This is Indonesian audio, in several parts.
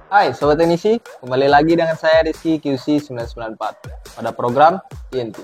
Hai Sobat Teknisi, kembali lagi dengan saya Rizky QC 994 pada program TNT.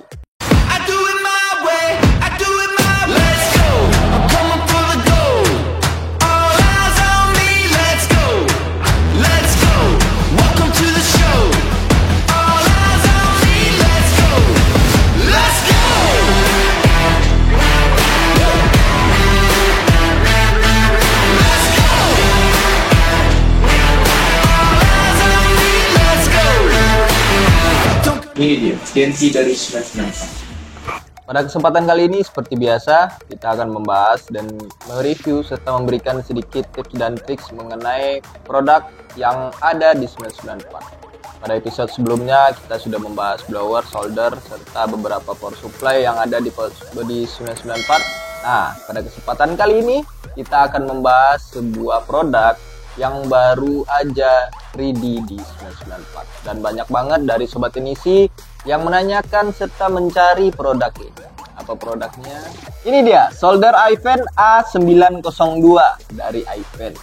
Ini dia, TNT dari 994. Pada kesempatan kali ini seperti biasa, kita akan membahas dan mereview serta memberikan sedikit tips dan triks mengenai produk yang ada di 994. Pada episode sebelumnya kita sudah membahas blower, solder, serta beberapa power supply yang ada di 994. Nah, pada kesempatan kali ini kita akan membahas sebuah produk yang baru aja ready di 994 dan banyak banget dari Sobat Teknisi yang menanyakan serta mencari produk ini. Apa produknya? Ini dia, solder iFan A902 dari iFan.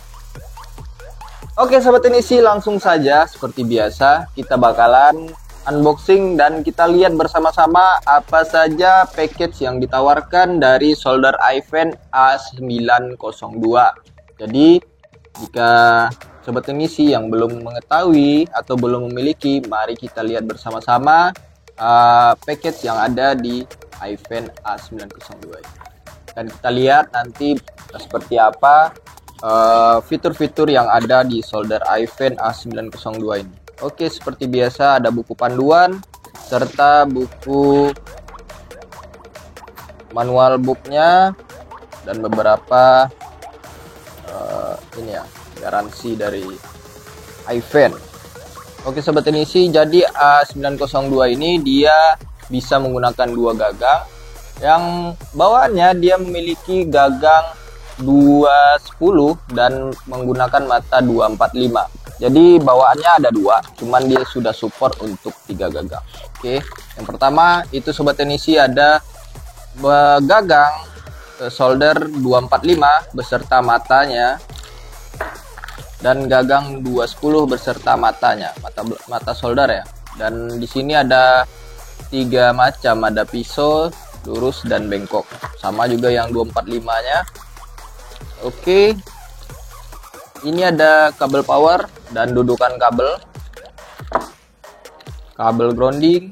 Oke Sobat Teknisi, langsung saja seperti biasa kita bakalan unboxing dan kita lihat bersama-sama apa saja package yang ditawarkan dari solder iFan A902. Jadi jika Sobat Teknisi yang belum mengetahui atau belum memiliki, mari kita lihat bersama-sama package yang ada di iFan A902 ini. Dan kita lihat nanti seperti apa fitur-fitur yang ada di solder iFan A902 ini. Oke, seperti biasa ada buku panduan serta buku manual booknya dan beberapa ini ya, garansi dari iFan. Oke Sobat Teknisi, jadi A902 ini dia bisa menggunakan dua gagang. Yang bawaannya dia memiliki gagang 210 dan menggunakan mata 245. Jadi bawaannya ada dua, cuman dia sudah support untuk 3 gagang. Oke, yang pertama itu Sobat Teknisi ada gagang solder 245 beserta matanya dan gagang 210 beserta matanya, mata solder ya. Dan di sini ada 3 macam, ada pisau, lurus dan bengkok. Sama juga yang 245-nya. Oke. Ini ada kabel power dan dudukan kabel. Kabel grounding.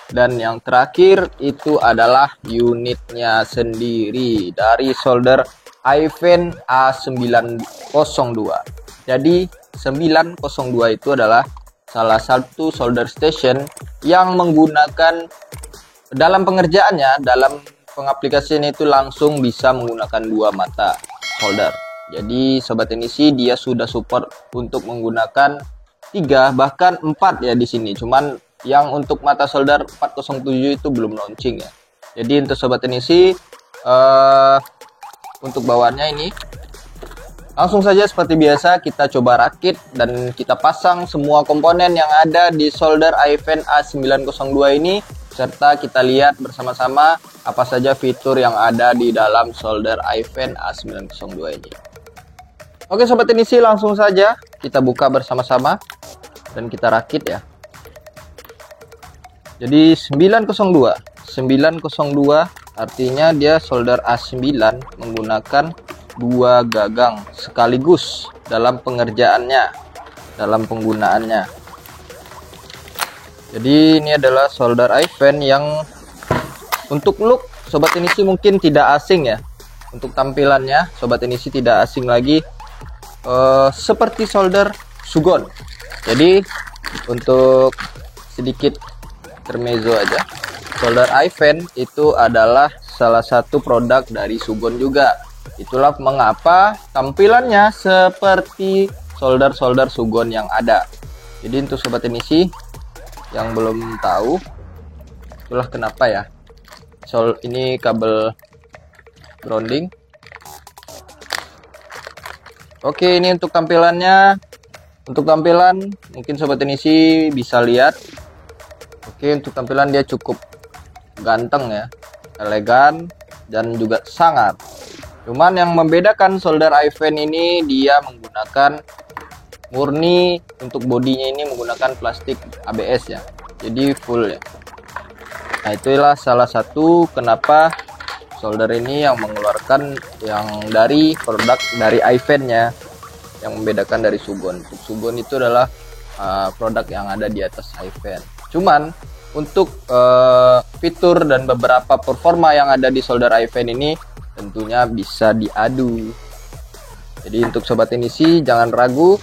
Dan yang terakhir itu adalah unitnya sendiri dari solder iFan A902. Jadi 902 itu adalah salah satu solder station yang menggunakan dalam pengerjaannya, dalam pengaplikasian itu langsung bisa menggunakan 2 mata solder. Jadi Sobat Teknisi dia sudah support untuk menggunakan 3 bahkan 4 ya di sini. Cuman yang untuk mata solder 407 itu belum launching ya. Jadi untuk Sobat Teknisi untuk bawaannya ini langsung saja seperti biasa kita coba rakit dan kita pasang semua komponen yang ada di solder iFan A902 ini, serta kita lihat bersama-sama apa saja fitur yang ada di dalam solder iFan A902 ini. Oke Sobat Teknisi, langsung saja kita buka bersama-sama dan kita rakit ya. Jadi 902 artinya dia solder A9 menggunakan 2 gagang sekaligus dalam pengerjaannya, dalam penggunaannya. Jadi ini adalah solder iFan yang untuk look Sobat Teknisi mungkin tidak asing ya. Untuk tampilannya Sobat Teknisi tidak asing lagi, seperti solder Sugon. Jadi untuk sedikit intermezzo aja, solder iFan itu adalah salah satu produk dari Sugon juga. Itulah mengapa tampilannya seperti solder-solder Sugon yang ada. Jadi untuk Sobat Teknisi yang belum tahu, itulah kenapa ya. Ini kabel grounding. Oke, ini untuk tampilannya. Untuk tampilan mungkin Sobat Teknisi bisa lihat. Oke, untuk tampilan dia cukup ganteng ya, elegan dan juga sangat. Cuman yang membedakan solder iFan ini dia menggunakan murni untuk bodinya ini menggunakan plastik ABS ya, jadi full ya. Nah, itulah salah satu kenapa solder ini yang mengeluarkan yang dari produk dari iFan-nya, yang membedakan dari Sugon. Untuk Sugon itu adalah produk yang ada di atas iFan. Cuman untuk fitur dan beberapa performa yang ada di solder iFan ini tentunya bisa diadu. Jadi untuk sobat Inisi jangan ragu,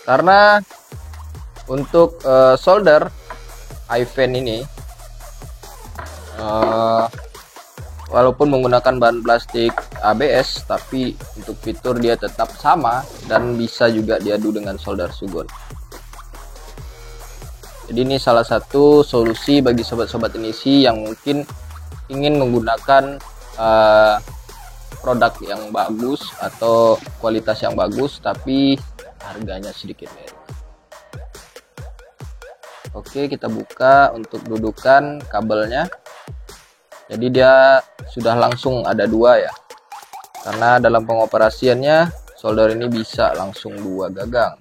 karena untuk solder iFan ini walaupun menggunakan bahan plastik ABS, tapi untuk fitur dia tetap sama dan bisa juga diadu dengan solder Sugon. Jadi ini salah satu solusi bagi sobat-sobat Inisi yang mungkin ingin menggunakan produk yang bagus atau kualitas yang bagus tapi harganya sedikit beda. Oke, kita buka untuk dudukan kabelnya. Jadi dia sudah langsung ada dua ya, karena dalam pengoperasiannya solder ini bisa langsung 2 gagang.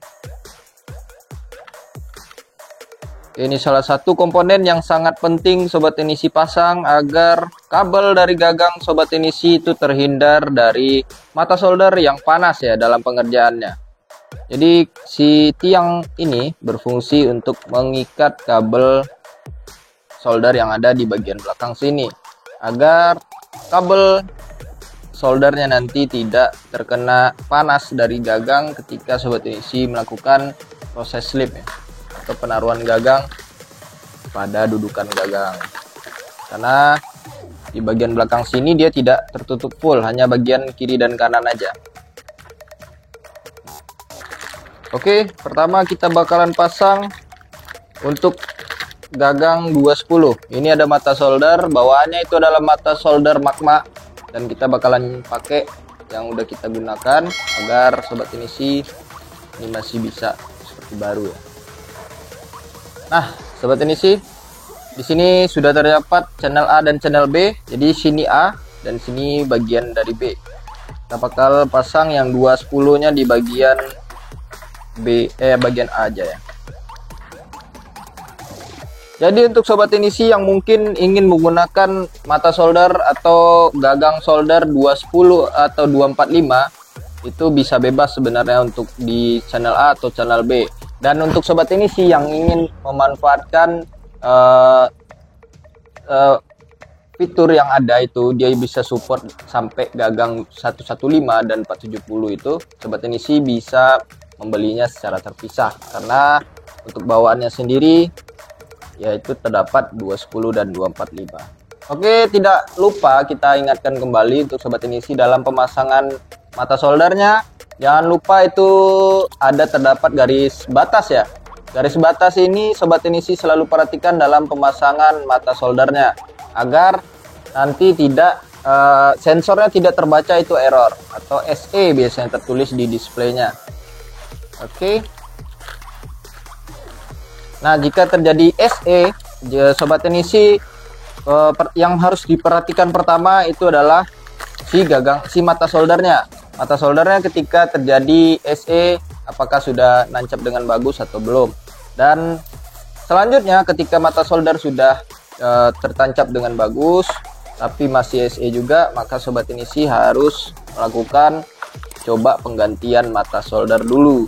Ini salah satu komponen yang sangat penting sobat Inisi pasang agar kabel dari gagang sobat Inisi itu terhindar dari mata solder yang panas ya dalam pengerjaannya. Jadi si tiang ini berfungsi untuk mengikat kabel solder yang ada di bagian belakang sini, agar kabel soldernya nanti tidak terkena panas dari gagang ketika sobat Inisi melakukan proses slip ya, atau penaruhan gagang pada dudukan gagang. Karena di bagian belakang sini dia tidak tertutup full, hanya bagian kiri dan kanan aja. Oke, pertama kita bakalan pasang untuk gagang 210. Ini ada mata solder, bawaannya itu adalah mata solder magma, dan kita bakalan pakai yang udah kita gunakan agar sobat Inisi ini masih bisa seperti baru ya. Nah, sobat Inisi, di sini sudah terdapat channel A dan channel B. Jadi sini A dan sini bagian dari B. Kita bakal pasang yang 210-nya di bagian bagian A aja ya. Jadi untuk sobat Inisi yang mungkin ingin menggunakan mata solder atau gagang solder 210 atau 245, itu bisa bebas sebenarnya untuk di channel A atau channel B. Dan untuk sobat Inisi yang ingin memanfaatkan fitur yang ada itu, dia bisa support sampai gagang 115 dan 470 itu, sobat Inisi bisa membelinya secara terpisah, karena untuk bawaannya sendiri yaitu terdapat 210 dan 245. Oke, tidak lupa kita ingatkan kembali untuk sobat Inisi dalam pemasangan mata soldernya, jangan lupa itu ada terdapat garis batas ya. Garis batas ini sobat Inisi selalu perhatikan dalam pemasangan mata soldernya, agar nanti tidak sensornya tidak terbaca itu error, atau SE biasanya tertulis di displaynya. Oke. Nah, jika terjadi SE, sobat Inisi yang harus diperhatikan pertama itu adalah si mata soldernya. Mata soldernya ketika terjadi SE, apakah sudah nancap dengan bagus atau belum. Dan selanjutnya ketika mata solder sudah tertancap dengan bagus tapi masih SE juga, maka sobat Inisi harus melakukan coba penggantian mata solder dulu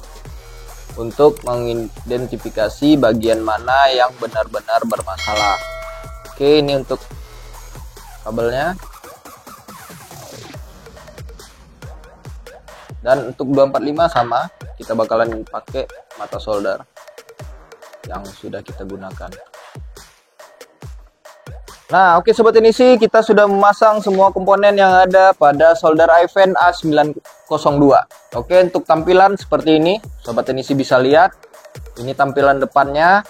untuk mengidentifikasi bagian mana yang benar-benar bermasalah. Oke, ini untuk kabelnya. Dan untuk 245 sama, kita bakalan pakai mata solder yang sudah kita gunakan. Nah, oke sobat Inisi, kita sudah memasang semua komponen yang ada pada solder iFan A902. Oke, untuk tampilan seperti ini, sobat Inisi bisa lihat. Ini tampilan depannya,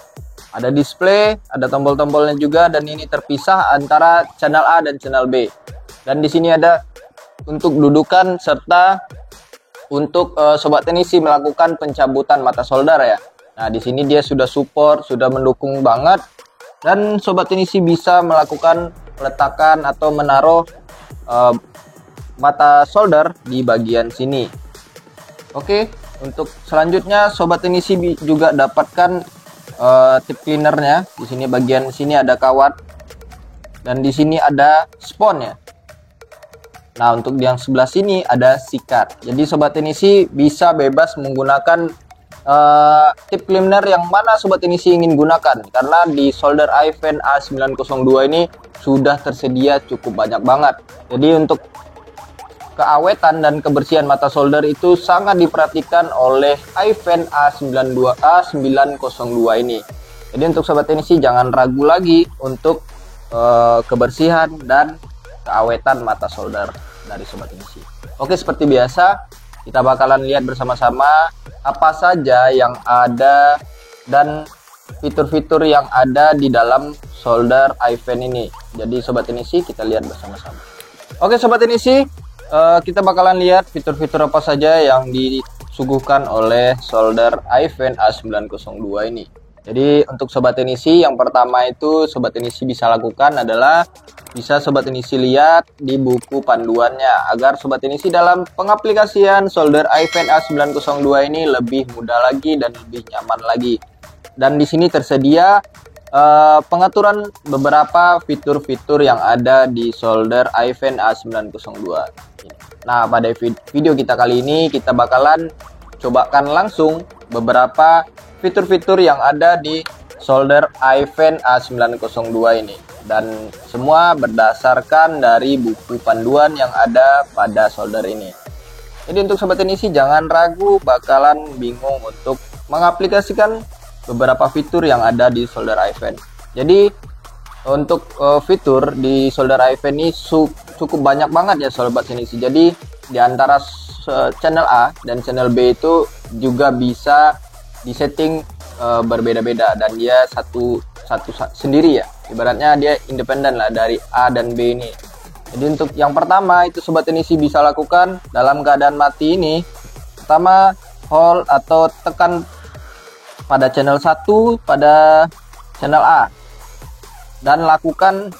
ada display, ada tombol-tombolnya juga, dan ini terpisah antara channel A dan channel B. Dan di sini ada untuk dudukan serta untuk sobat Inisi melakukan pencabutan mata solder ya. Nah, di sini dia sudah support, sudah mendukung banget. Dan sobat Inisi bisa melakukan peletakan atau menaruh mata solder di bagian sini. Oke, Untuk selanjutnya sobat teknisi juga dapatkan tip cleanernya. Di sini bagian sini ada kawat dan di sini ada spon ya. Nah, untuk yang sebelah sini ada sikat. Jadi sobat teknisi bisa bebas menggunakan tip cleaner yang mana sobat teknisi ingin gunakan, karena di solder iFan A902 ini sudah tersedia cukup banyak banget. Jadi untuk keawetan dan kebersihan mata solder itu sangat diperhatikan oleh iFan A902 ini. Jadi untuk sobat teknisi jangan ragu lagi untuk kebersihan dan keawetan mata solder dari sobat teknisi. Oke, seperti biasa kita bakalan lihat bersama-sama apa saja yang ada dan fitur-fitur yang ada di dalam solder iFan ini. Jadi sobat teknisi kita lihat bersama-sama. Oke sobat teknisi, kita bakalan lihat fitur-fitur apa saja yang disuguhkan oleh solder iFan A902 ini. Jadi untuk sobat teknisi yang pertama itu sobat teknisi bisa lakukan adalah bisa sobat teknisi lihat di buku panduannya agar sobat teknisi dalam pengaplikasian solder iFan A902 ini lebih mudah lagi dan lebih nyaman lagi. Dan di sini tersedia pengaturan beberapa fitur-fitur yang ada di solder iFan A902 ini. Nah, pada video kita kali ini kita bakalan cobakan langsung beberapa fitur-fitur yang ada di solder iFan A902 ini, dan semua berdasarkan dari buku panduan yang ada pada solder ini. Jadi untuk sobat teknisi jangan ragu bakalan bingung untuk mengaplikasikan beberapa fitur yang ada di solder iFan. Jadi untuk fitur di solder iFan ini cukup banyak banget ya sobat teknisi. Jadi di antara channel A dan channel B itu juga bisa disetting berbeda-beda, dan dia satu sendiri ya, ibaratnya dia independen lah dari A dan B ini. Jadi untuk yang pertama itu sobat teknisi bisa lakukan dalam keadaan mati ini, pertama hold atau tekan pada channel 1 pada channel A dan lakukan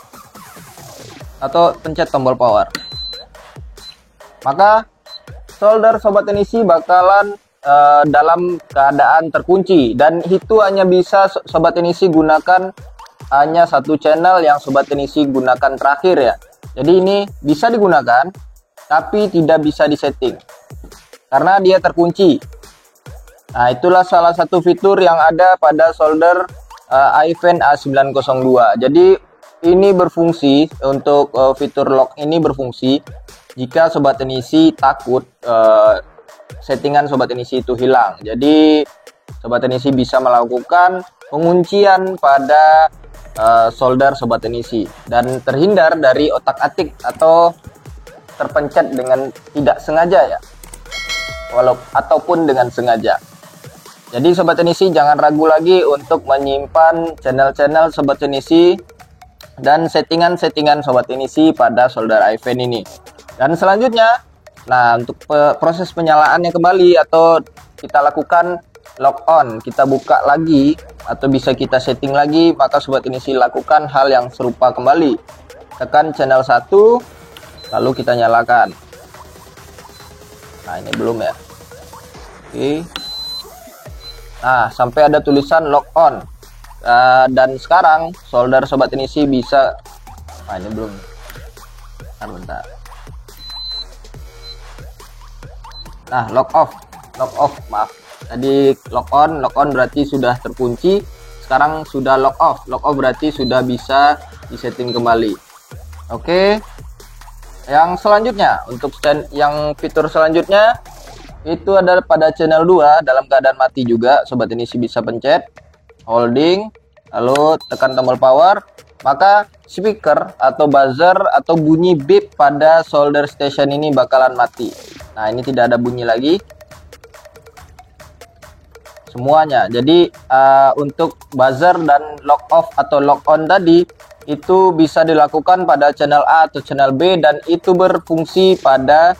atau pencet tombol power, maka solder sobat teknisi bakalan dalam keadaan terkunci, dan itu hanya bisa sobat teknisi gunakan hanya satu channel yang sobat teknisi gunakan terakhir ya. Jadi ini bisa digunakan tapi tidak bisa disetting karena dia terkunci. Nah, itulah salah satu fitur yang ada pada solder iFan A902. Jadi ini berfungsi untuk fitur lock ini berfungsi jika sobat teknisi takut settingan sobat teknisi itu hilang. Jadi sobat teknisi bisa melakukan penguncian pada solder sobat teknisi dan terhindar dari otak-atik atau terpencet dengan tidak sengaja ya, ataupun dengan sengaja. Jadi sobat teknisi jangan ragu lagi untuk menyimpan channel-channel sobat teknisi dan settingan-settingan sobat teknisi pada solder iFan ini. Dan selanjutnya, nah untuk proses penyalaannya kembali atau kita lakukan lock on, kita buka lagi atau bisa kita setting lagi, maka sobat teknisi lakukan hal yang serupa kembali. Tekan channel 1 lalu kita nyalakan. Nah, ini belum ya. Oke. Nah, sampai ada tulisan lock on. Dan sekarang solder sobat teknisi bisa, nah ini belum. Bentar. Nah, lock off, maaf. Tadi lock on berarti sudah terkunci. Sekarang sudah lock off berarti sudah bisa disetting kembali. Oke. Yang selanjutnya, untuk yang fitur selanjutnya itu ada pada channel 2 dalam keadaan mati juga, sobat teknisi bisa pencet holding lalu tekan tombol power, maka speaker atau buzzer atau bunyi beep pada solder station ini bakalan mati. Nah, ini tidak ada bunyi lagi semuanya. Jadi untuk buzzer dan lock off atau lock on tadi itu bisa dilakukan pada channel A atau channel B, dan itu berfungsi pada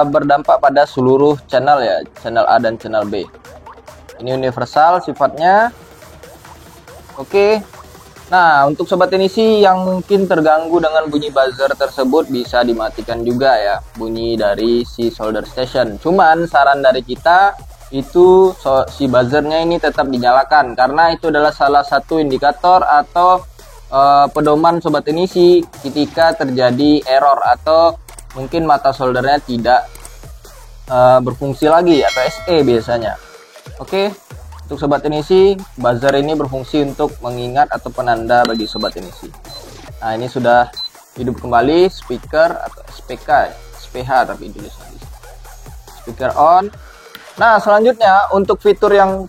berdampak pada seluruh channel ya, channel A dan channel B. Ini universal sifatnya. Oke. Nah, untuk sobat teknisi yang mungkin terganggu dengan bunyi buzzer tersebut bisa dimatikan juga ya bunyi dari si solder station. Cuman saran dari kita itu si buzzernya ini tetap dinyalakan, karena itu adalah salah satu indikator atau pedoman Sobat Inisi ketika terjadi error atau mungkin mata soldernya tidak berfungsi lagi atau SE biasanya. Oke, untuk Sobat Inisi, buzzer ini berfungsi untuk mengingat atau penanda bagi Sobat Inisi. Nah, ini sudah hidup kembali speaker atau SPH tapi tulisannya speaker on. Nah, selanjutnya untuk fitur yang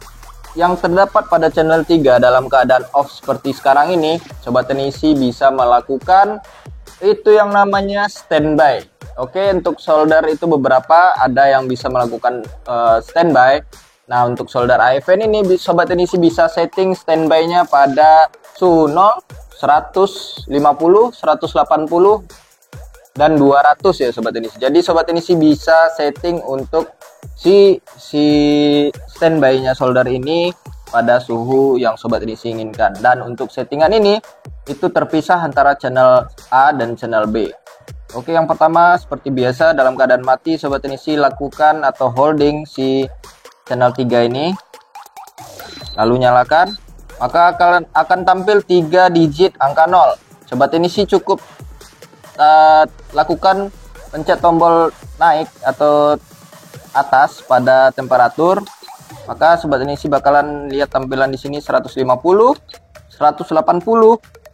terdapat pada channel 3 dalam keadaan off seperti sekarang ini, Sobat Inisi bisa melakukan itu yang namanya standby. Oke, untuk solder itu beberapa, ada yang bisa melakukan standby. Nah, untuk solder AFN ini Sobat Inisi bisa setting standby-nya pada suhu 0, 150, 180 dan 200 ya Sobat Inisi. Jadi Sobat Inisi bisa setting untuk si standby-nya solder ini pada suhu yang Sobat Inisi inginkan. Dan untuk settingan ini itu terpisah antara channel A dan channel B. Oke, yang pertama seperti biasa dalam keadaan mati Sobat Inisi lakukan atau holding si channel 3 ini, lalu nyalakan, maka akan tampil 3 digit angka 0. Sobat Inisi cukup lakukan pencet tombol naik atau atas pada temperatur, maka Sobat Inisi bakalan lihat tampilan di sini 150, 180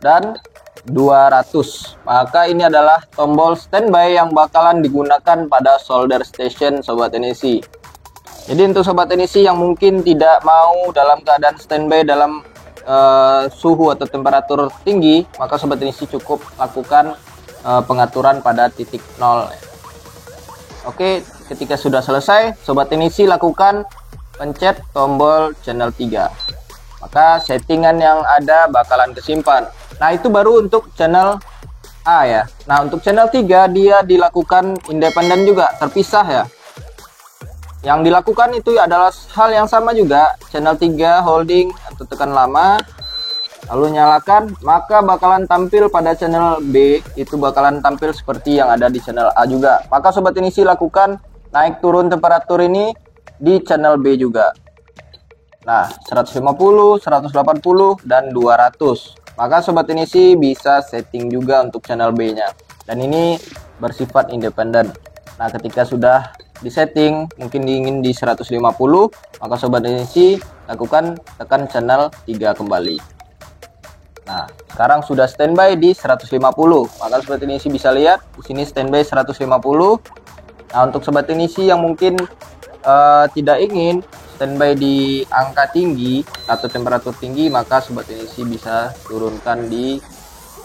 dan 200. Maka ini adalah tombol standby yang bakalan digunakan pada solder station Sobat Inisi. Jadi untuk Sobat Inisi yang mungkin tidak mau dalam keadaan standby dalam suhu atau temperatur tinggi, maka Sobat Inisi cukup lakukan pengaturan pada titik 0. Oke, ketika sudah selesai, Sobat Inisi lakukan pencet tombol channel 3. Maka settingan yang ada bakalan kesimpan. Nah, itu baru untuk channel A ya. Nah, untuk channel 3 dia dilakukan independen juga, terpisah ya. Yang dilakukan itu adalah hal yang sama juga, channel 3 holding atau tekan lama, lalu nyalakan, maka bakalan tampil pada channel B, itu bakalan tampil seperti yang ada di channel A juga. Maka Sobat Inisi lakukan naik turun temperatur ini di channel B juga. Nah, 150, 180 dan 200. Maka Sobat Inisi bisa setting juga untuk channel B-nya. Dan ini bersifat independen. Nah, ketika sudah disetting mungkin ingin di 150, maka Sobat Inisi lakukan tekan channel 3 kembali. Nah, sekarang sudah standby di 150. Maka Sobat Inisi bisa lihat di sini standby 150. Nah, untuk Sobat Inisi yang mungkin tidak ingin standby di angka tinggi atau temperatur tinggi, maka Sobat Inisi bisa turunkan di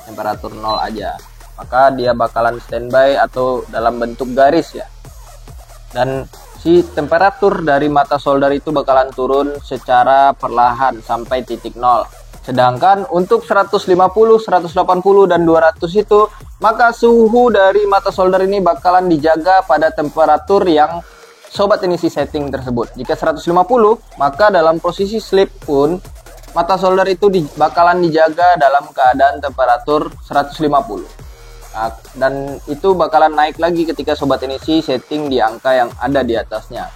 temperatur 0 aja. Maka dia bakalan standby atau dalam bentuk garis ya. Dan si temperatur dari mata solder itu bakalan turun secara perlahan sampai titik 0. Sedangkan untuk 150, 180 dan 200 itu, maka suhu dari mata solder ini bakalan dijaga pada temperatur yang Sobat Inisi setting tersebut. Jika 150, maka dalam posisi sleep pun mata solder itu bakalan dijaga dalam keadaan temperatur 150. Nah, dan itu bakalan naik lagi ketika Sobat Inisi setting di angka yang ada di atasnya.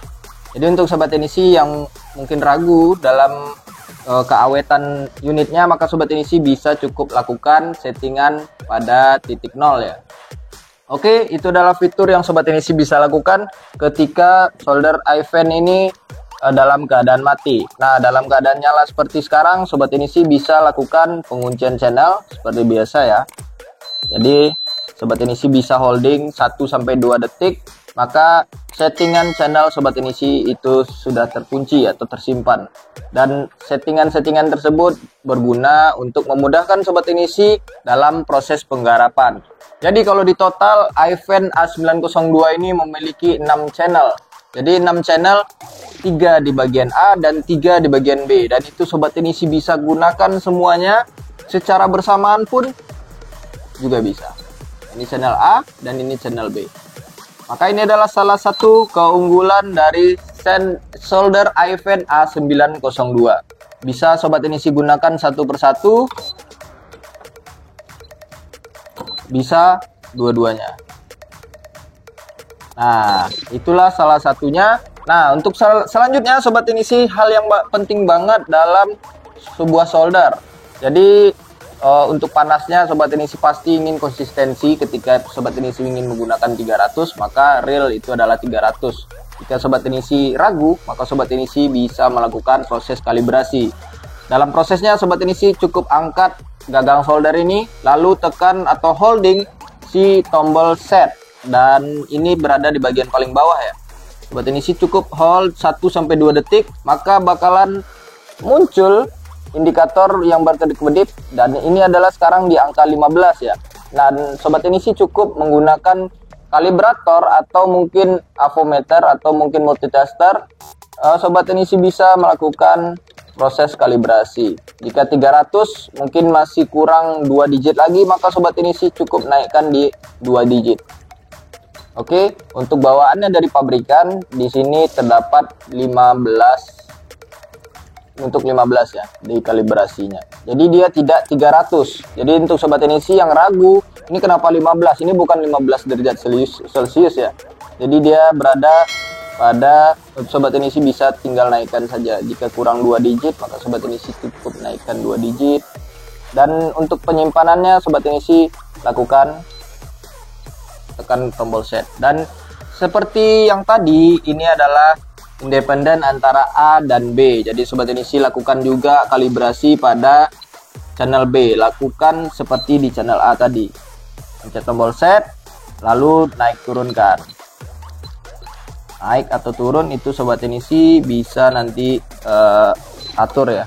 Jadi untuk Sobat Inisi yang mungkin ragu dalam keawetan unitnya, maka Sobat Inisi bisa cukup lakukan settingan pada titik 0 ya. Oke, itu adalah fitur yang Sobat Inisi bisa lakukan ketika solder AFN ini dalam keadaan mati. Nah, dalam keadaan nyala seperti sekarang, Sobat Inisi bisa lakukan penguncian channel seperti biasa ya. Jadi Sobat Inisi bisa holding 1-2 detik, maka settingan channel Sobat Inisi itu sudah terkunci atau tersimpan. Dan settingan-settingan tersebut berguna untuk memudahkan Sobat Inisi dalam proses penggarapan. Jadi kalau di total AFN A902 ini memiliki 6 channel. Jadi 6 channel, 3 di bagian A dan 3 di bagian B. Dan itu Sobat Inisi bisa gunakan semuanya secara bersamaan pun juga bisa. Ini channel A dan ini channel B. Maka ini adalah salah satu keunggulan dari solder AFN A902. Bisa Sobat Inisi gunakan satu persatu, bisa dua-duanya. Nah, itulah salah satunya Nah, untuk selanjutnya sobat Inisi, hal yang penting banget dalam sebuah solder. Jadi untuk panasnya sobat Inisi pasti ingin konsistensi. Ketika sobat Inisi ingin menggunakan 300, maka real itu adalah 300. Jika sobat Inisi ragu, maka sobat Inisi bisa melakukan proses kalibrasi. Dalam prosesnya sobat Inisi cukup angkat gagang solder ini, lalu tekan atau holding si tombol set, dan ini berada di bagian paling bawah ya. Sobat Inisi cukup hold 1-2 detik, maka bakalan muncul indikator yang berkedip-kedip, dan ini adalah sekarang di angka 15 ya. Dan sobat Inisi cukup menggunakan kalibrator atau mungkin avometer atau mungkin multitester. Sobat Inisi bisa melakukan proses kalibrasi. Jika 300 mungkin masih kurang 2 digit lagi, maka sobat Inisi cukup naikkan di 2 digit. Oke, untuk bawaannya dari pabrikan di sini terdapat 15 untuk 15 ya di kalibrasinya. Jadi dia tidak 300. Jadi untuk sobat Inisi yang ragu, ini kenapa 15? Ini bukan 15 derajat Celcius ya. Jadi dia berada pada, sobat Inisi bisa tinggal naikkan saja. Jika kurang 2 digit, maka sobat Inisi cukup naikkan 2 digit. Dan untuk penyimpanannya sobat Inisi lakukan tekan tombol set. Dan seperti yang tadi, ini adalah independen antara A dan B. Jadi sobat Inisi lakukan juga kalibrasi pada channel B. Lakukan seperti di channel A tadi. Pencet tombol set, lalu naik turunkan. Naik atau turun itu sobat Inisi bisa nanti atur ya.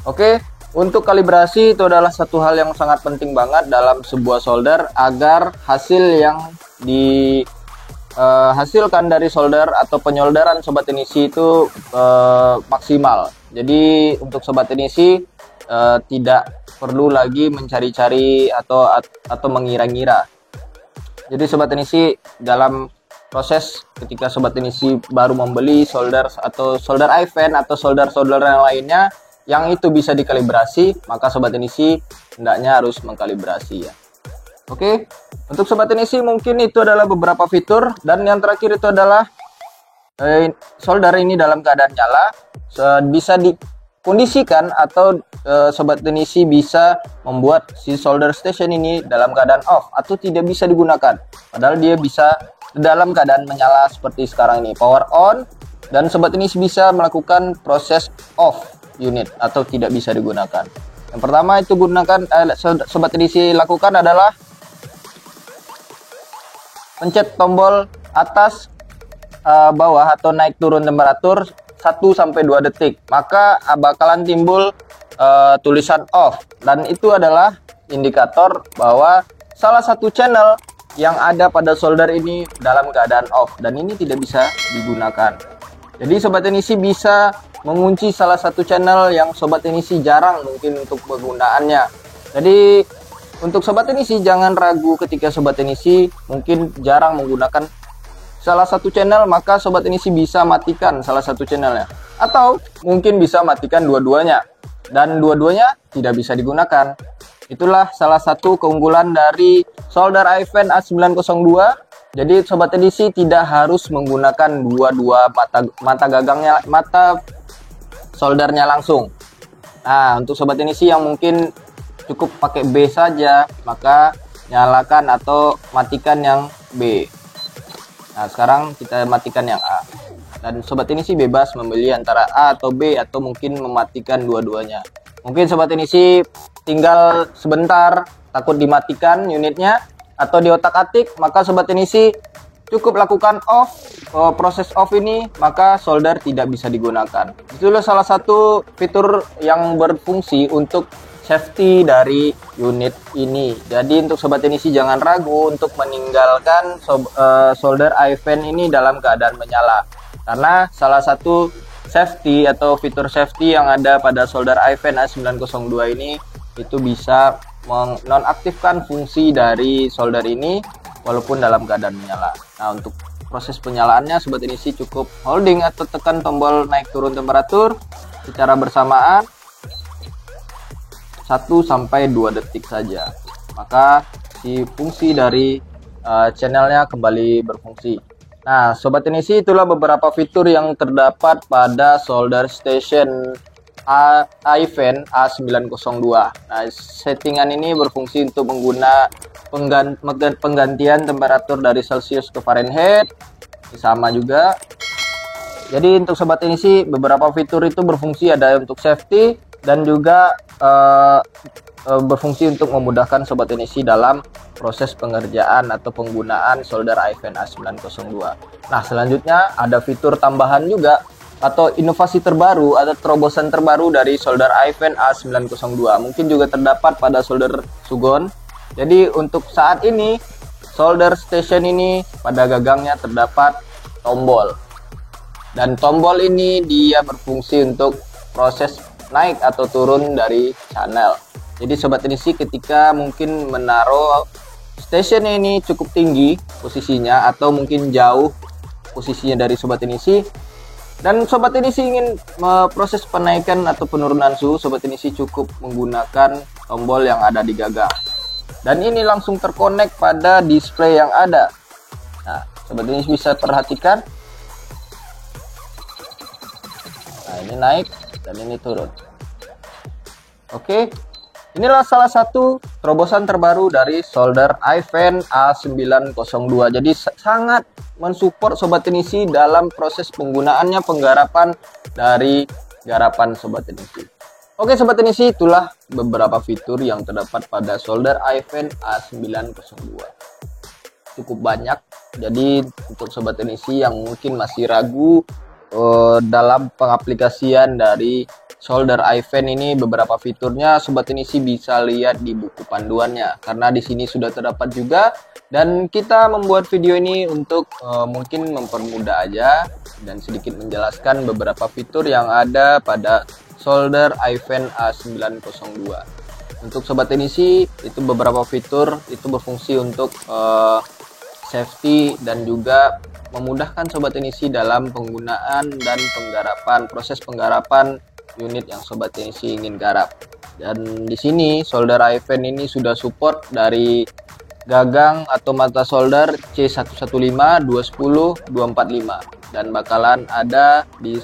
Oke, untuk kalibrasi itu adalah satu hal yang sangat penting banget dalam sebuah solder, agar hasil yang dihasilkan dari solder atau penyolderan sobat Inisi itu maksimal. Jadi untuk sobat Inisi tidak perlu lagi mencari-cari atau mengira-ngira. Jadi sobat Inisi dalam proses ketika sobat Inisi baru membeli solder atau solder iFan atau solder-solder yang lainnya yang itu bisa dikalibrasi, maka sobat Inisi hendaknya harus mengkalibrasi ya. Oke, untuk sobat Inisi mungkin itu adalah beberapa fitur, dan yang terakhir itu adalah solder ini dalam keadaan nyala bisa dikondisikan atau sobat Inisi bisa membuat si solder station ini dalam keadaan off atau tidak bisa digunakan. Padahal dia bisa dalam keadaan menyala seperti sekarang ini, power on, dan sobat Inisi bisa melakukan proses off unit atau tidak bisa digunakan. Yang pertama itu gunakan sobat Inisi lakukan adalah pencet tombol atas bawah atau naik turun temperatur 1-2 detik, maka bakalan timbul tulisan off, dan itu adalah indikator bahwa salah satu channel yang ada pada solder ini dalam keadaan off, dan ini tidak bisa digunakan. Jadi sobat Inisi bisa mengunci salah satu channel yang sobat Inisi jarang mungkin untuk penggunaannya. Jadi untuk sobat Inisi jangan ragu ketika sobat Inisi mungkin jarang menggunakan salah satu channel, maka sobat Inisi bisa matikan salah satu channelnya, atau mungkin bisa matikan dua-duanya dan dua-duanya tidak bisa digunakan. Itulah salah satu keunggulan dari solder iFan A902. Jadi sobat Inisi tidak harus menggunakan dua mata soldernya langsung. Nah, untuk sobat Inisi yang mungkin cukup pakai B saja, maka nyalakan atau matikan yang B. Nah, sekarang kita matikan yang A. Dan sobat Inisi bebas memilih antara A atau B, atau mungkin mematikan dua-duanya. Mungkin sobat Inisi tinggal sebentar takut dimatikan unitnya atau diotak-atik, maka sobat Inisi cukup lakukan off, proses off ini, maka solder tidak bisa digunakan. Itulah salah satu fitur yang berfungsi untuk safety dari unit ini. Jadi untuk sobat Inisi jangan ragu untuk meninggalkan solder iFan ini dalam keadaan menyala, karena salah satu safety atau fitur safety yang ada pada solder iFan A902 ini itu bisa menonaktifkan fungsi dari solder ini walaupun dalam keadaan menyala. Nah, untuk proses penyalaannya sobat Inisi cukup holding atau tekan tombol naik turun temperatur secara bersamaan 1-2 detik saja, maka si fungsi dari channelnya kembali berfungsi. Nah, Sobat Inisi, itulah beberapa fitur yang terdapat pada solder station iFan A902. Nah, settingan ini berfungsi untuk penggantian temperatur dari Celsius ke Fahrenheit. Sama juga. Jadi untuk Sobat Inisi, beberapa fitur itu berfungsi ada untuk safety dan juga berfungsi untuk memudahkan Sobat Inisi dalam proses pengerjaan atau penggunaan solder iFan A902. Nah, selanjutnya ada fitur tambahan juga atau inovasi terbaru atau terobosan terbaru dari solder iFan A902. Mungkin juga terdapat pada solder Sugon. Jadi untuk saat ini solder station ini pada gagangnya terdapat tombol. Dan tombol ini dia berfungsi untuk proses naik atau turun dari channel. Jadi Sobat Inisi ketika mungkin menaruh station ini cukup tinggi posisinya atau mungkin jauh posisinya dari Sobat Inisi, dan Sobat Inisi ingin proses penaikan atau penurunan suhu, Sobat Inisi cukup menggunakan tombol yang ada di gagang. Dan ini langsung terkonek pada display yang ada. Nah, Sobat Inisi bisa perhatikan. Nah, ini naik dan ini turun. Oke. Inilah salah satu terobosan terbaru dari solder iFan A902. Jadi sangat mensupport Sobat Inisi dalam proses penggunaannya, penggarapan dari garapan Sobat Inisi. Oke Sobat Inisi, itulah beberapa fitur yang terdapat pada solder iFan A902. Cukup banyak. Jadi untuk Sobat Inisi yang mungkin masih ragu dalam pengaplikasian dari solder iFan ini, beberapa fiturnya Sobat Inisi bisa lihat di buku panduannya, karena di sini sudah terdapat juga, dan kita membuat video ini untuk mungkin mempermudah aja dan sedikit menjelaskan beberapa fitur yang ada pada solder iFan A902. Untuk Sobat Inisi itu beberapa fitur itu berfungsi untuk safety dan juga memudahkan Sobat Inisi dalam penggunaan dan penggarapan, proses penggarapan unit yang Sobat Inisi ingin garap. Dan di sini solder iFan ini sudah support dari gagang atau mata solder C115, 210, 245, dan bakalan ada di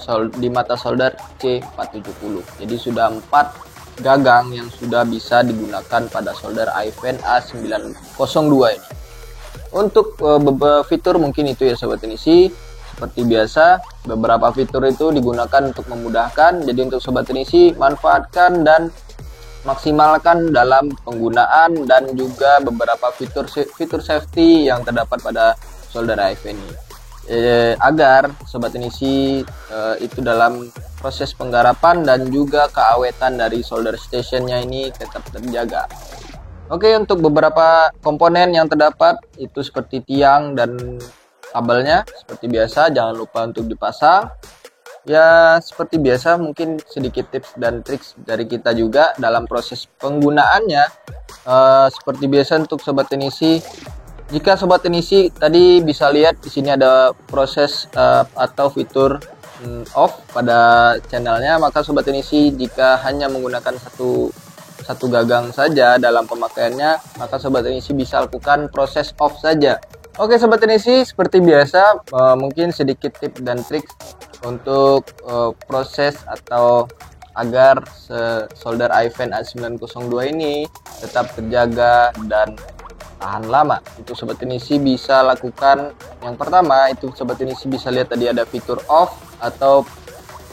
mata solder C470. Jadi sudah 4 gagang yang sudah bisa digunakan pada solder iFan A902 ini. Untuk beberapa fitur mungkin itu ya Sobat Inisi. Seperti biasa, beberapa fitur itu digunakan untuk memudahkan. Jadi untuk Sobat Inisi, manfaatkan dan maksimalkan dalam penggunaan dan juga beberapa fitur safety yang terdapat pada solder iFan ini. Agar Sobat Inisi itu dalam proses penggarapan dan juga keawetan dari solder stationnya ini tetap terjaga. Oke, untuk beberapa komponen yang terdapat itu seperti tiang dan kabelnya seperti biasa, jangan lupa untuk dipasang. Ya seperti biasa, mungkin sedikit tips dan triks dari kita juga dalam proses penggunaannya. Seperti biasa untuk Sobat Inisi, jika Sobat Inisi tadi bisa lihat di sini ada proses atau fitur off pada channelnya, maka Sobat Inisi jika hanya menggunakan satu gagang saja dalam pemakaiannya, maka Sobat Inisi bisa lakukan proses off saja. Oke Sobat Inisi, seperti biasa mungkin sedikit tips dan trik untuk proses atau agar solder iFan A902 ini tetap terjaga dan tahan lama. Itu Sobat Inisi bisa lakukan, yang pertama itu Sobat Inisi bisa lihat tadi ada fitur off atau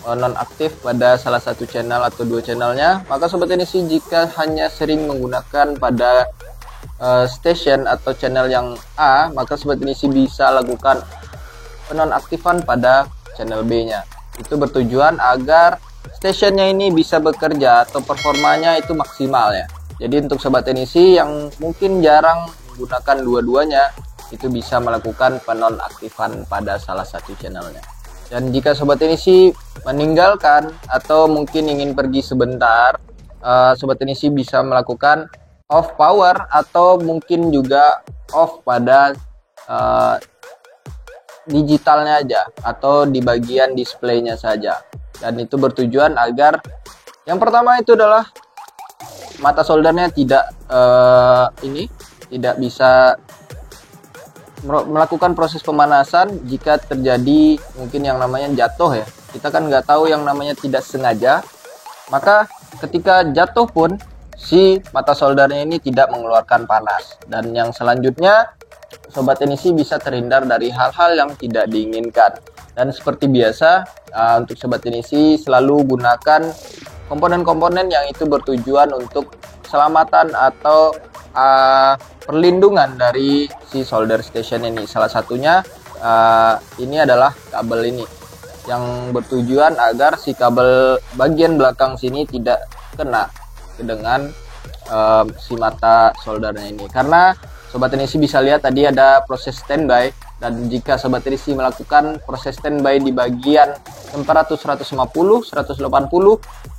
nonaktif pada salah satu channel atau dua channelnya. Maka Sobat Inisi jika hanya sering menggunakan pada station atau channel yang A, maka Sobat Inisi bisa lakukan penonaktifan pada channel B nya. Itu bertujuan agar stationnya ini bisa bekerja atau performanya itu maksimal ya. Jadi untuk Sobat Inisi yang mungkin jarang menggunakan dua-duanya, itu bisa melakukan penonaktifan pada salah satu channelnya. Dan jika Sobat Inisi meninggalkan atau mungkin ingin pergi sebentar, Sobat Inisi bisa melakukan off power atau mungkin juga off pada digitalnya aja atau di bagian displaynya saja. Dan itu bertujuan agar yang pertama itu adalah mata soldernya tidak bisa melakukan proses pemanasan jika terjadi mungkin yang namanya jatuh ya. Kita kan nggak tahu yang namanya tidak sengaja. Maka ketika jatuh pun si mata soldernya ini tidak mengeluarkan panas. Dan yang selanjutnya sobat teknisi bisa terhindar dari hal-hal yang tidak diinginkan. Dan seperti biasa untuk sobat teknisi selalu gunakan komponen-komponen yang itu bertujuan untuk keselamatan atau perlindungan dari si solder station ini. Salah satunya ini adalah kabel ini yang bertujuan agar si kabel bagian belakang sini tidak kena dengan si mata soldernya ini. Karena sobat teknisi bisa lihat tadi ada proses standby, dan jika sobat teknisi melakukan proses standby di bagian temperatur 150, 180,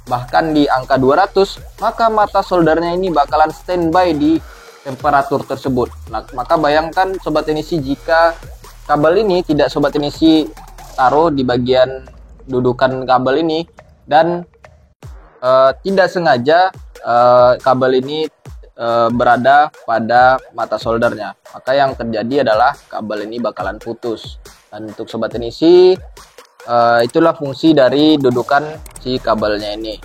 bahkan di angka 200, maka mata soldernya ini bakalan standby di temperatur tersebut. Nah, maka bayangkan sobat teknisi jika kabel ini tidak sobat teknisi taruh di bagian dudukan kabel ini dan tidak sengaja kabel ini berada pada mata soldernya, maka yang terjadi adalah kabel ini bakalan putus. Dan untuk sobat teknisi itulah fungsi dari dudukan si kabelnya ini.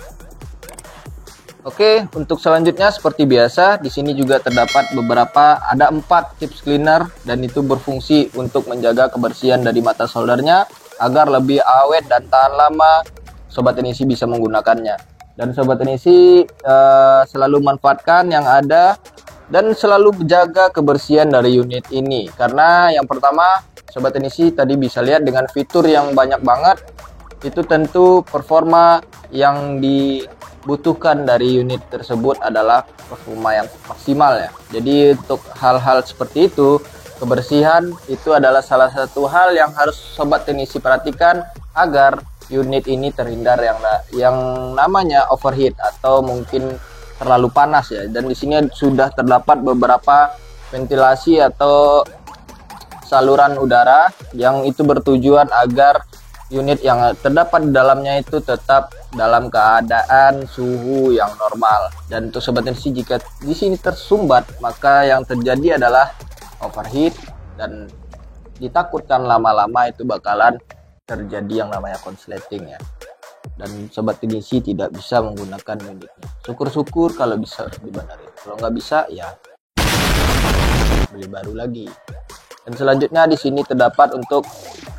Oke, untuk selanjutnya seperti biasa di sini juga terdapat ada 4 tips cleaner, dan itu berfungsi untuk menjaga kebersihan dari mata soldernya agar lebih awet dan tahan lama sobat teknisi bisa menggunakannya. Dan sobat teknisi selalu manfaatkan yang ada dan selalu jaga kebersihan dari unit ini. Karena yang pertama sobat teknisi tadi bisa lihat dengan fitur yang banyak banget, itu tentu performa yang dibutuhkan dari unit tersebut adalah performa yang maksimal ya. Jadi untuk hal-hal seperti itu, kebersihan itu adalah salah satu hal yang harus sobat teknisi perhatikan agar unit ini terhindar yang namanya overheat atau mungkin terlalu panas ya. Dan di sini sudah terdapat beberapa ventilasi atau saluran udara yang itu bertujuan agar unit yang terdapat di dalamnya itu tetap dalam keadaan suhu yang normal. Dan untuk sobat teknisi jika di sini tersumbat, maka yang terjadi adalah overheat, dan ditakutkan lama-lama itu bakalan terjadi yang namanya konsleting ya. Dan sobat teknisi tidak bisa menggunakan unitnya. Syukur-syukur kalau bisa dibenerin. Kalau nggak bisa ya beli baru lagi. Dan selanjutnya di sini terdapat untuk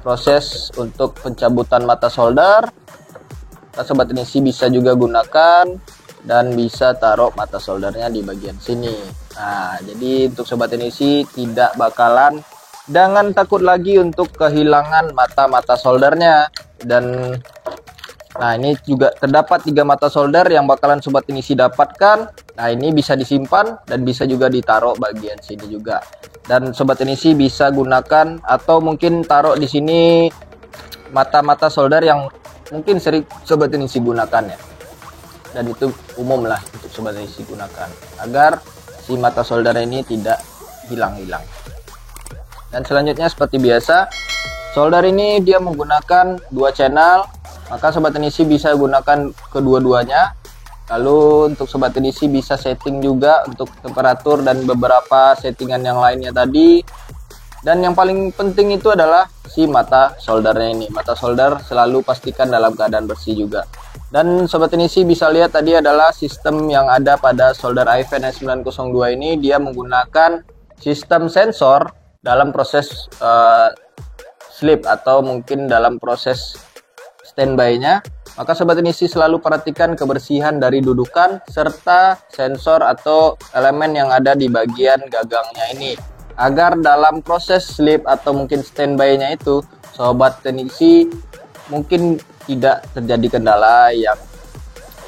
proses untuk pencabutan mata solder. Sobat teknisi bisa juga gunakan dan bisa taruh mata soldernya di bagian sini. Nah, jadi untuk sobat teknisi tidak bakalan, jangan takut lagi untuk kehilangan mata soldernya. Dan nah, ini juga terdapat 3 mata solder yang bakalan sobat teknisi dapatkan. Nah, ini bisa disimpan dan bisa juga ditaruh bagian sini juga. Dan sobat teknisi bisa gunakan atau mungkin taruh di sini mata solder yang mungkin sering sobat teknisi gunakan ya. Dan itu umum lah untuk sobat teknisi gunakan agar si mata solder ini tidak hilang-hilang. Dan selanjutnya seperti biasa, solder ini dia menggunakan 2 channel, maka sobat teknisi bisa gunakan kedua-duanya. Lalu untuk sobat teknisi bisa setting juga untuk temperatur dan beberapa settingan yang lainnya tadi. Dan yang paling penting itu adalah si mata soldernya ini. Mata solder selalu pastikan dalam keadaan bersih juga. Dan sobat teknisi bisa lihat tadi adalah sistem yang ada pada solder iFan S902 ini. Dia menggunakan sistem sensor dalam proses sleep atau mungkin dalam proses standby-nya. Maka sobat teknisi selalu perhatikan kebersihan dari dudukan serta sensor atau elemen yang ada di bagian gagangnya ini, agar dalam proses sleep atau mungkin standby-nya itu sobat teknisi mungkin tidak terjadi kendala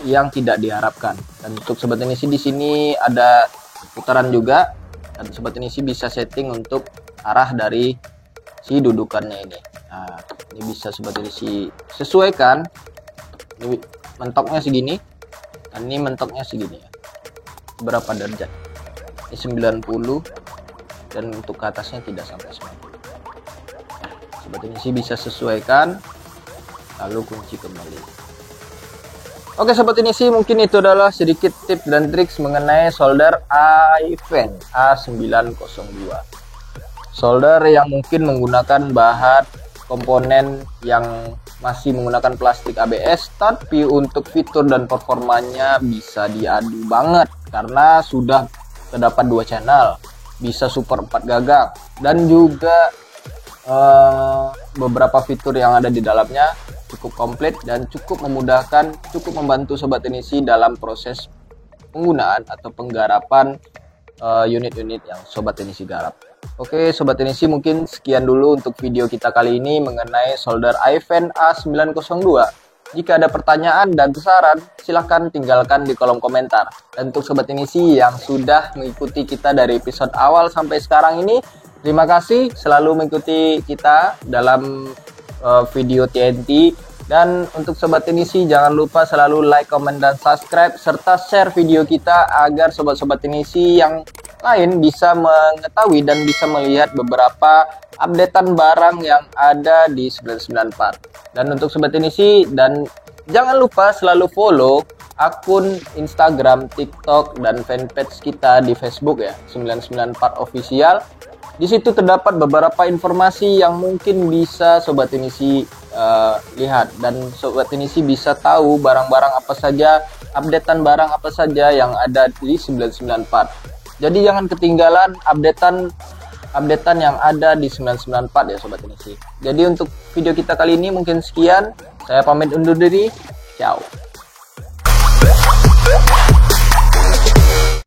yang tidak diharapkan. Dan untuk sobat teknisi di sini ada putaran juga, dan sobat teknisi bisa setting untuk arah dari si dudukannya ini. Nah, ini bisa sobat teknisi sesuaikan. Ini mentoknya segini, dan ini mentoknya segini ya. Berapa derajat? Ini 90, dan untuk ke atasnya tidak sampai 90. Sobat teknisi bisa sesuaikan, lalu kunci kembali. Oke sobat teknisi, mungkin itu adalah sedikit tips dan triks mengenai solder iFan A902. Solder yang mungkin menggunakan bahan komponen yang masih menggunakan plastik ABS, tapi untuk fitur dan performanya bisa diadu banget karena sudah terdapat 2 channel, bisa support 4 gagang, dan juga beberapa fitur yang ada di dalamnya cukup komplit dan cukup memudahkan, cukup membantu sobat teknisi dalam proses penggunaan atau penggarapan unit-unit yang sobat teknisi garap. Oke sobat teknisi, mungkin sekian dulu untuk video kita kali ini mengenai solder iVent A902. Jika ada pertanyaan dan saran, silahkan tinggalkan di kolom komentar. Dan untuk sobat teknisi yang sudah mengikuti kita dari episode awal sampai sekarang ini, terima kasih selalu mengikuti kita dalam video TNT. Dan untuk sobat teknisi, jangan lupa selalu like, comment, dan subscribe, serta share video kita agar sobat-sobat teknisi yang lain bisa mengetahui dan bisa melihat beberapa updatean barang yang ada di 994. Dan untuk sobat teknisi, dan jangan lupa selalu follow akun Instagram, TikTok, dan fanpage kita di Facebook ya, 994 Official. Di situ terdapat beberapa informasi yang mungkin bisa sobat teknisi lihat, dan sobat teknisi bisa tahu barang-barang apa saja, updatean barang apa saja yang ada di 994. Jadi jangan ketinggalan updatean yang ada di 994 ya sobat teknisi. Jadi untuk video kita kali ini mungkin sekian. Saya pamit undur diri. Ciao.